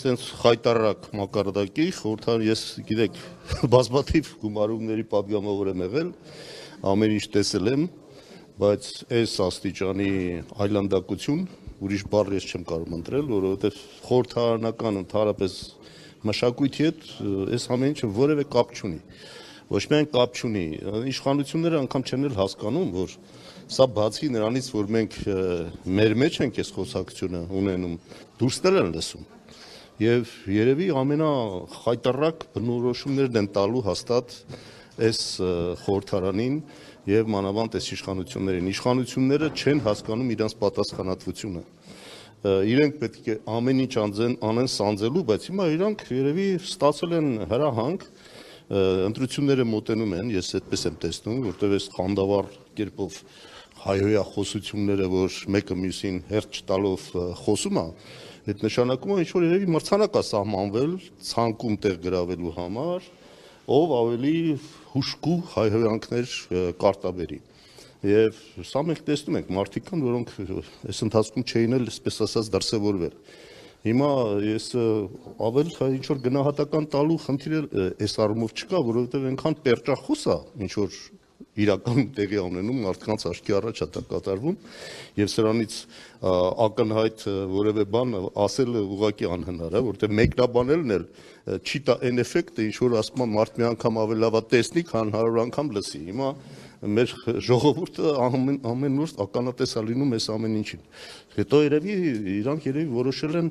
Սենց խայտարակ մակարդակի խորհրդար ես գիտեք բազմաթիվ գումարումների պատգամավոր եմ եղել, ամեն ինչ տեսել եմ, բայց այս աստիճանի այլանդակություն ուրիշ բառ ես չեմ կարող ընտրել, որովհետև խորհրդարանական ընդհանրապես մշակույթի հետ այս ամեն ինչը որևէ կապ չունի։ Ոչ միայն կապ չունի, իշխանությունները անգամ չեն էլ հասկանում, որ սա բացի նրանից, որ մենք մեր մեջ ենք այս խոսակցությունը ունենում, դուրսներ են լսում։ Եվ երևի ամենախայտառակ բնորոշումներն են տալու հաստատ այս խորհրդարանին եւ մանավանդ այս իշխանություններին։ Իշխանությունները չեն հասկանում իրենց պատասխանատվությունը։ Իրենք պետք է ամեն ինչ անեն սանձելու, բայց հիմա իրանք երևի ստացել են հրահանգ, ընտրությունները մոտենում են, ես այդպես եմ տեսնում, որտեղ այս խանդավառ կերպով հայհոյախոսությունները, որ մեկը մյուսին հերթ չտալով խոսում է, այդ նշանակում է ինչ-որ երևի մրցանակ է սահմանվել ցանկում տեղ գրավելու համար, ով ավելի հուժկու հայհոյանքներ կարտաբերի։ Եվ սա մենք տեսնում ենք մարդիկ կան, որոնք այս ընթացքում չէին էլ, այսպես ասած, դրսևորվել։ Հիմա ես ավել ինչ-որ գնահատական տալու խնդիր այս առումով չկա, որովհետև այնքան պերճախոս է, ինչ-որ իրականում տեղի ունենում, մարդկանց աչքի առաջ է դա կատարվում, եւ սրանից ակնհայտ որևէ բան ասելը ուղղակի անհնար է, որովհետեւ մեկնաբանելն էլ չի տա այն էֆեկտը, ինչ որ ասում եմ մարդ մի անգամ ավելի լավ է տեսնի, քան 100 անգամ լսի։ Հիմա մեր ժողովուրդը ամեն օր ականատես է լինում այս ամեն ինչին։ Հետո իրանք որոշել են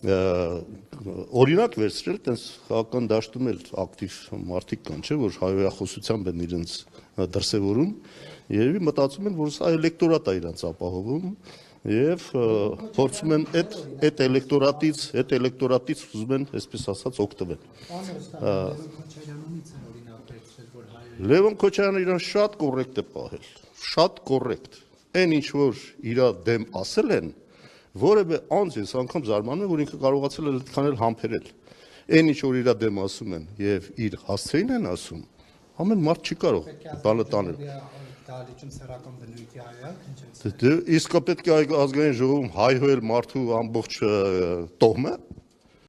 օրինակ վերցրել, տենց քաղաքական դաշտում էլ ակտիվ մարդիկ կան, չէ, որ հայհոյախոսությամբ են իրենց դրսևորում, երևի մտածում են, որ սա էլեկտորատ է իրենց ապահովում եւ փորձում են այդ էլեկտորատից ուզում են, այսպես ասած, օգտվել։ Լևոն Քոչարյանը իրան շատ կոռեկտ է պահել, շատ կոռեկտ։ Այն ինչ որ իր դեմ ասել են, որևէ անձ ես անգամ զարմանում եմ, որ ինքը կարողացել է այդքան էլ համբերել։ Այն ինչ որ իր դեմ ասում են եւ իր հասցեին են ասում, ամեն մարդ չի կարող բանը տանել։ Իսկ պետք է ազգային ժողովում հայհոյել մարդու ամբողջ տոհմը